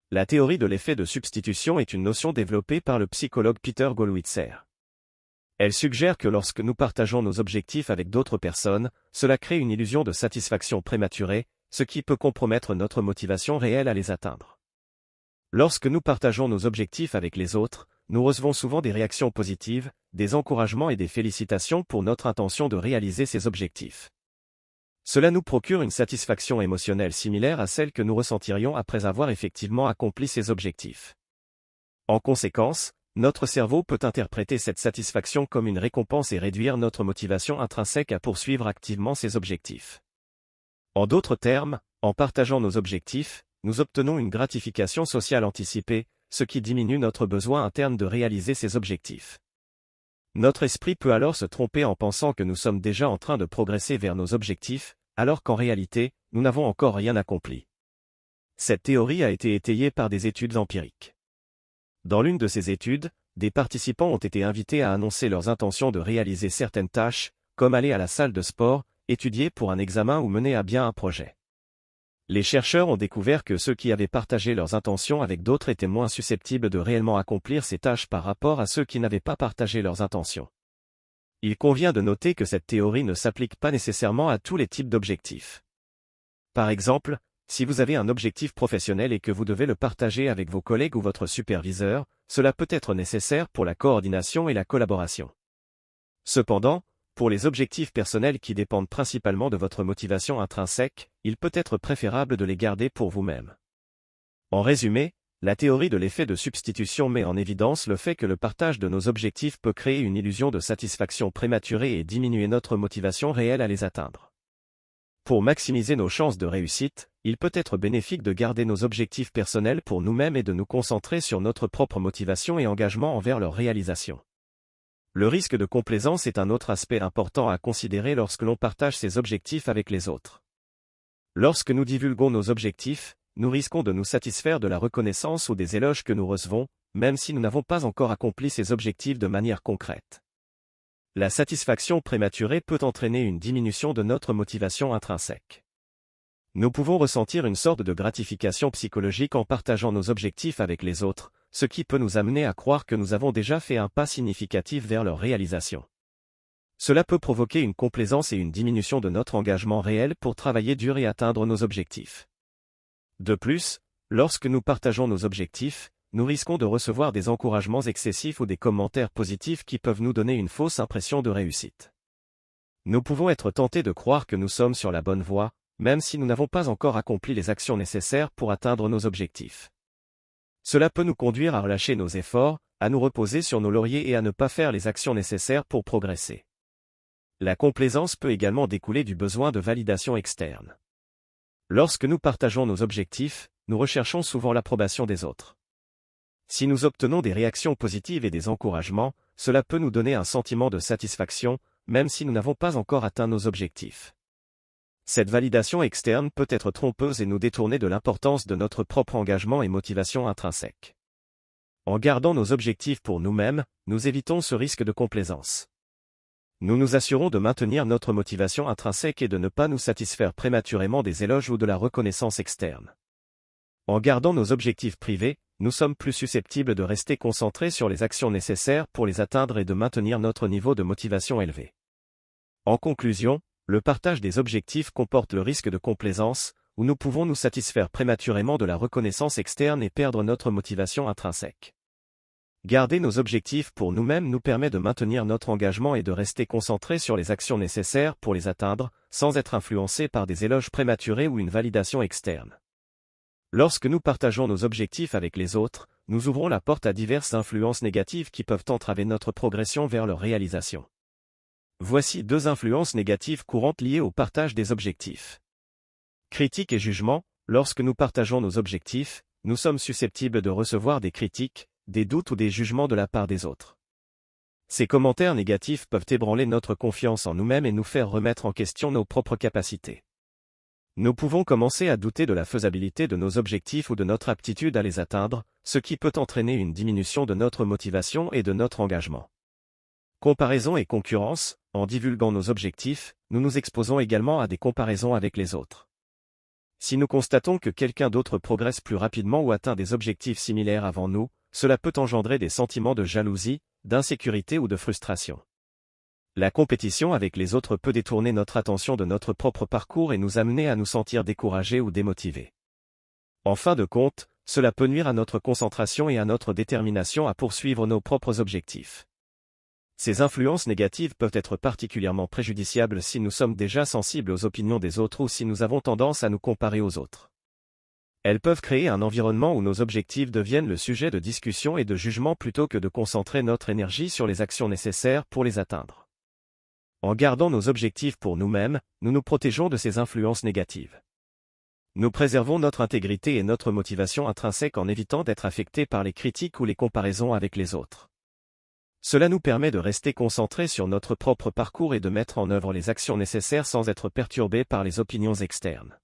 La théorie de l'effet de substitution est une notion développée par le psychologue Peter Gollwitzer. Elle suggère que lorsque nous partageons nos objectifs avec d'autres personnes, cela crée une illusion de satisfaction prématurée, ce qui peut compromettre notre motivation réelle à les atteindre. Lorsque nous partageons nos objectifs avec les autres, nous recevons souvent des réactions positives, des encouragements et des félicitations pour notre intention de réaliser ces objectifs. Cela nous procure une satisfaction émotionnelle similaire à celle que nous ressentirions après avoir effectivement accompli ces objectifs. En conséquence, notre cerveau peut interpréter cette satisfaction comme une récompense et réduire notre motivation intrinsèque à poursuivre activement ces objectifs. En d'autres termes, en partageant nos objectifs, nous obtenons une gratification sociale anticipée, ce qui diminue notre besoin interne de réaliser ces objectifs. Notre esprit peut alors se tromper en pensant que nous sommes déjà en train de progresser vers nos objectifs, alors qu'en réalité, nous n'avons encore rien accompli. Cette théorie a été étayée par des études empiriques. Dans l'une de ces études, des participants ont été invités à annoncer leurs intentions de réaliser certaines tâches, comme aller à la salle de sport, étudier pour un examen ou mener à bien un projet. Les chercheurs ont découvert que ceux qui avaient partagé leurs intentions avec d'autres étaient moins susceptibles de réellement accomplir ces tâches par rapport à ceux qui n'avaient pas partagé leurs intentions. Il convient de noter que cette théorie ne s'applique pas nécessairement à tous les types d'objectifs. Par exemple, si vous avez un objectif professionnel et que vous devez le partager avec vos collègues ou votre superviseur, cela peut être nécessaire pour la coordination et la collaboration. Cependant, pour les objectifs personnels qui dépendent principalement de votre motivation intrinsèque, il peut être préférable de les garder pour vous-même. En résumé, la théorie de l'effet de substitution met en évidence le fait que le partage de nos objectifs peut créer une illusion de satisfaction prématurée et diminuer notre motivation réelle à les atteindre. Pour maximiser nos chances de réussite, il peut être bénéfique de garder nos objectifs personnels pour nous-mêmes et de nous concentrer sur notre propre motivation et engagement envers leur réalisation. Le risque de complaisance est un autre aspect important à considérer lorsque l'on partage ses objectifs avec les autres. Lorsque nous divulguons nos objectifs, nous risquons de nous satisfaire de la reconnaissance ou des éloges que nous recevons, même si nous n'avons pas encore accompli ces objectifs de manière concrète. La satisfaction prématurée peut entraîner une diminution de notre motivation intrinsèque. Nous pouvons ressentir une sorte de gratification psychologique en partageant nos objectifs avec les autres, ce qui peut nous amener à croire que nous avons déjà fait un pas significatif vers leur réalisation. Cela peut provoquer une complaisance et une diminution de notre engagement réel pour travailler dur et atteindre nos objectifs. De plus, lorsque nous partageons nos objectifs, nous risquons de recevoir des encouragements excessifs ou des commentaires positifs qui peuvent nous donner une fausse impression de réussite. Nous pouvons être tentés de croire que nous sommes sur la bonne voie, même si nous n'avons pas encore accompli les actions nécessaires pour atteindre nos objectifs. Cela peut nous conduire à relâcher nos efforts, à nous reposer sur nos lauriers et à ne pas faire les actions nécessaires pour progresser. La complaisance peut également découler du besoin de validation externe. Lorsque nous partageons nos objectifs, nous recherchons souvent l'approbation des autres. Si nous obtenons des réactions positives et des encouragements, cela peut nous donner un sentiment de satisfaction, même si nous n'avons pas encore atteint nos objectifs. Cette validation externe peut être trompeuse et nous détourner de l'importance de notre propre engagement et motivation intrinsèque. En gardant nos objectifs pour nous-mêmes, nous évitons ce risque de complaisance. Nous nous assurons de maintenir notre motivation intrinsèque et de ne pas nous satisfaire prématurément des éloges ou de la reconnaissance externe. En gardant nos objectifs privés, nous sommes plus susceptibles de rester concentrés sur les actions nécessaires pour les atteindre et de maintenir notre niveau de motivation élevé. En conclusion, le partage des objectifs comporte le risque de complaisance, où nous pouvons nous satisfaire prématurément de la reconnaissance externe et perdre notre motivation intrinsèque. Garder nos objectifs pour nous-mêmes nous permet de maintenir notre engagement et de rester concentrés sur les actions nécessaires pour les atteindre, sans être influencés par des éloges prématurés ou une validation externe. Lorsque nous partageons nos objectifs avec les autres, nous ouvrons la porte à diverses influences négatives qui peuvent entraver notre progression vers leur réalisation. Voici 2 influences négatives courantes liées au partage des objectifs. Critique et jugement. Lorsque nous partageons nos objectifs, nous sommes susceptibles de recevoir des critiques, des doutes ou des jugements de la part des autres. Ces commentaires négatifs peuvent ébranler notre confiance en nous-mêmes et nous faire remettre en question nos propres capacités. Nous pouvons commencer à douter de la faisabilité de nos objectifs ou de notre aptitude à les atteindre, ce qui peut entraîner une diminution de notre motivation et de notre engagement. Comparaison et concurrence. En divulguant nos objectifs, nous nous exposons également à des comparaisons avec les autres. Si nous constatons que quelqu'un d'autre progresse plus rapidement ou atteint des objectifs similaires avant nous, cela peut engendrer des sentiments de jalousie, d'insécurité ou de frustration. La compétition avec les autres peut détourner notre attention de notre propre parcours et nous amener à nous sentir découragés ou démotivés. En fin de compte, cela peut nuire à notre concentration et à notre détermination à poursuivre nos propres objectifs. Ces influences négatives peuvent être particulièrement préjudiciables si nous sommes déjà sensibles aux opinions des autres ou si nous avons tendance à nous comparer aux autres. Elles peuvent créer un environnement où nos objectifs deviennent le sujet de discussion et de jugement plutôt que de concentrer notre énergie sur les actions nécessaires pour les atteindre. En gardant nos objectifs pour nous-mêmes, nous nous protégeons de ces influences négatives. Nous préservons notre intégrité et notre motivation intrinsèque en évitant d'être affectés par les critiques ou les comparaisons avec les autres. Cela nous permet de rester concentrés sur notre propre parcours et de mettre en œuvre les actions nécessaires sans être perturbés par les opinions externes.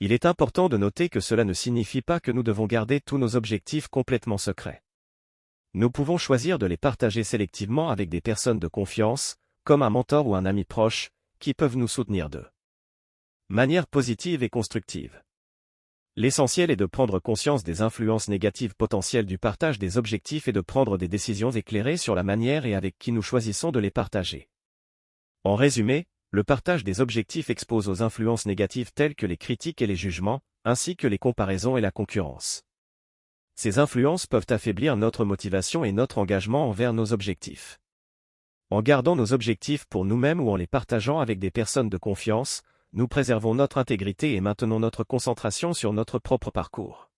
Il est important de noter que cela ne signifie pas que nous devons garder tous nos objectifs complètement secrets. Nous pouvons choisir de les partager sélectivement avec des personnes de confiance, comme un mentor ou un ami proche, qui peuvent nous soutenir de manière positive et constructive. L'essentiel est de prendre conscience des influences négatives potentielles du partage des objectifs et de prendre des décisions éclairées sur la manière et avec qui nous choisissons de les partager. En résumé, le partage des objectifs expose aux influences négatives telles que les critiques et les jugements, ainsi que les comparaisons et la concurrence. Ces influences peuvent affaiblir notre motivation et notre engagement envers nos objectifs. En gardant nos objectifs pour nous-mêmes ou en les partageant avec des personnes de confiance, nous préservons notre intégrité et maintenons notre concentration sur notre propre parcours.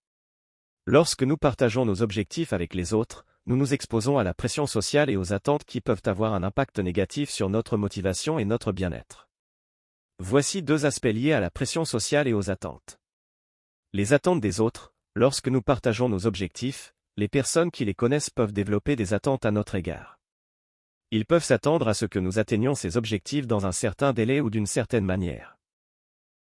Lorsque nous partageons nos objectifs avec les autres, nous nous exposons à la pression sociale et aux attentes qui peuvent avoir un impact négatif sur notre motivation et notre bien-être. Voici 2 aspects liés à la pression sociale et aux attentes. Les attentes des autres. Lorsque nous partageons nos objectifs, les personnes qui les connaissent peuvent développer des attentes à notre égard. Ils peuvent s'attendre à ce que nous atteignions ces objectifs dans un certain délai ou d'une certaine manière.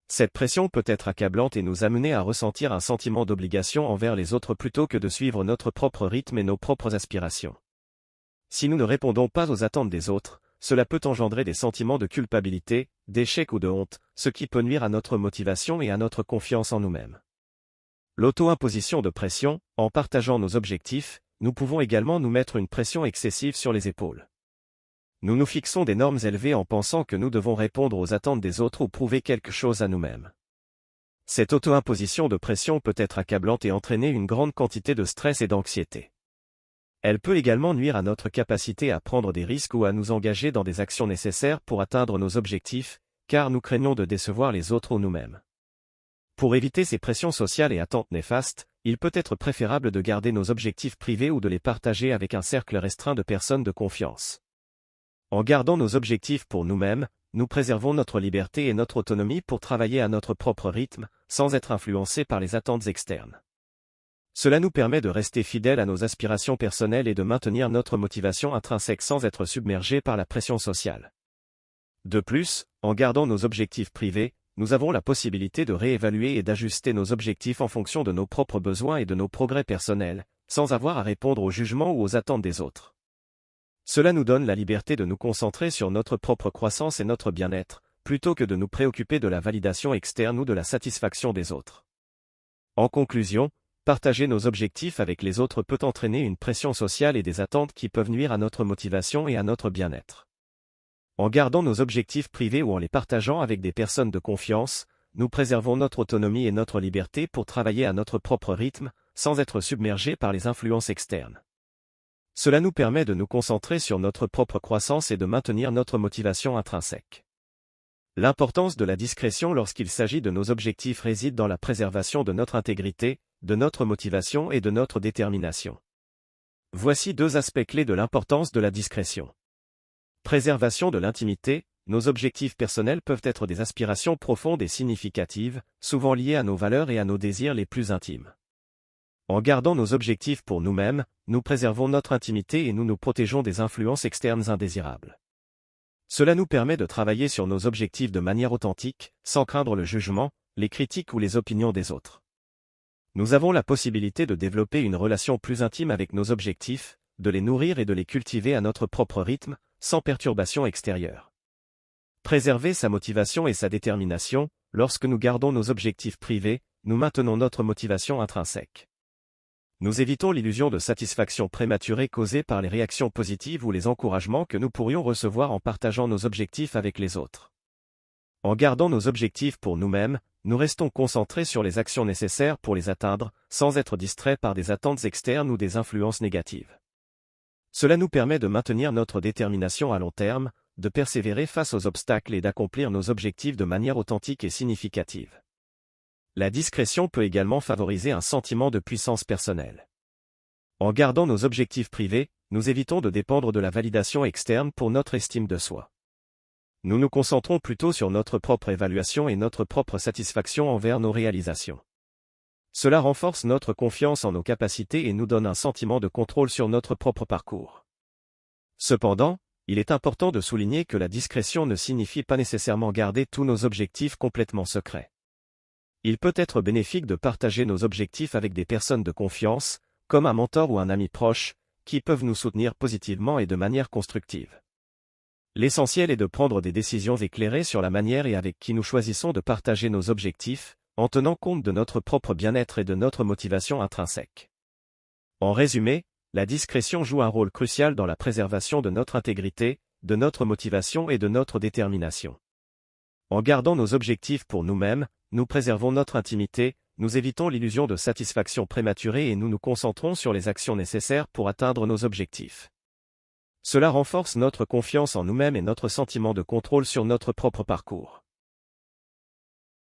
Cette pression peut être accablante et nous amener à ressentir un sentiment d'obligation envers les autres plutôt que de suivre notre propre rythme et nos propres aspirations. Si nous ne répondons pas aux attentes des autres, cela peut engendrer des sentiments de culpabilité, d'échec ou de honte, ce qui peut nuire à notre motivation et à notre confiance en nous-mêmes. L'auto-imposition de pression. En partageant nos objectifs, nous pouvons également nous mettre une pression excessive sur les épaules. Nous nous fixons des normes élevées en pensant que nous devons répondre aux attentes des autres ou prouver quelque chose à nous-mêmes. Cette auto-imposition de pression peut être accablante et entraîner une grande quantité de stress et d'anxiété. Elle peut également nuire à notre capacité à prendre des risques ou à nous engager dans des actions nécessaires pour atteindre nos objectifs, car nous craignons de décevoir les autres ou nous-mêmes. Pour éviter ces pressions sociales et attentes néfastes, il peut être préférable de garder nos objectifs privés ou de les partager avec un cercle restreint de personnes de confiance. En gardant nos objectifs pour nous-mêmes, nous préservons notre liberté et notre autonomie pour travailler à notre propre rythme, sans être influencés par les attentes externes. Cela nous permet de rester fidèles à nos aspirations personnelles et de maintenir notre motivation intrinsèque sans être submergés par la pression sociale. De plus, en gardant nos objectifs privés, nous avons la possibilité de réévaluer et d'ajuster nos objectifs en fonction de nos propres besoins et de nos progrès personnels, sans avoir à répondre aux jugements ou aux attentes des autres. Cela nous donne la liberté de nous concentrer sur notre propre croissance et notre bien-être, plutôt que de nous préoccuper de la validation externe ou de la satisfaction des autres. En conclusion, partager nos objectifs avec les autres peut entraîner une pression sociale et des attentes qui peuvent nuire à notre motivation et à notre bien-être. En gardant nos objectifs privés ou en les partageant avec des personnes de confiance, nous préservons notre autonomie et notre liberté pour travailler à notre propre rythme, sans être submergés par les influences externes. Cela nous permet de nous concentrer sur notre propre croissance et de maintenir notre motivation intrinsèque. L'importance de la discrétion lorsqu'il s'agit de nos objectifs réside dans la préservation de notre intégrité, de notre motivation et de notre détermination. Voici 2 aspects clés de l'importance de la discrétion. Préservation de l'intimité. Nos objectifs personnels peuvent être des aspirations profondes et significatives, souvent liées à nos valeurs et à nos désirs les plus intimes. En gardant nos objectifs pour nous-mêmes, nous préservons notre intimité et nous nous protégeons des influences externes indésirables. Cela nous permet de travailler sur nos objectifs de manière authentique, sans craindre le jugement, les critiques ou les opinions des autres. Nous avons la possibilité de développer une relation plus intime avec nos objectifs, de les nourrir et de les cultiver à notre propre rythme, sans perturbation extérieure. Préserver sa motivation et sa détermination. Lorsque nous gardons nos objectifs privés, nous maintenons notre motivation intrinsèque. Nous évitons l'illusion de satisfaction prématurée causée par les réactions positives ou les encouragements que nous pourrions recevoir en partageant nos objectifs avec les autres. En gardant nos objectifs pour nous-mêmes, nous restons concentrés sur les actions nécessaires pour les atteindre, sans être distraits par des attentes externes ou des influences négatives. Cela nous permet de maintenir notre détermination à long terme, de persévérer face aux obstacles et d'accomplir nos objectifs de manière authentique et significative. La discrétion peut également favoriser un sentiment de puissance personnelle. En gardant nos objectifs privés, nous évitons de dépendre de la validation externe pour notre estime de soi. Nous nous concentrons plutôt sur notre propre évaluation et notre propre satisfaction envers nos réalisations. Cela renforce notre confiance en nos capacités et nous donne un sentiment de contrôle sur notre propre parcours. Cependant, il est important de souligner que la discrétion ne signifie pas nécessairement garder tous nos objectifs complètement secrets. Il peut être bénéfique de partager nos objectifs avec des personnes de confiance, comme un mentor ou un ami proche, qui peuvent nous soutenir positivement et de manière constructive. L'essentiel est de prendre des décisions éclairées sur la manière et avec qui nous choisissons de partager nos objectifs, en tenant compte de notre propre bien-être et de notre motivation intrinsèque. En résumé, la discrétion joue un rôle crucial dans la préservation de notre intégrité, de notre motivation et de notre détermination. En gardant nos objectifs pour nous-mêmes, nous préservons notre intimité, nous évitons l'illusion de satisfaction prématurée et nous nous concentrons sur les actions nécessaires pour atteindre nos objectifs. Cela renforce notre confiance en nous-mêmes et notre sentiment de contrôle sur notre propre parcours.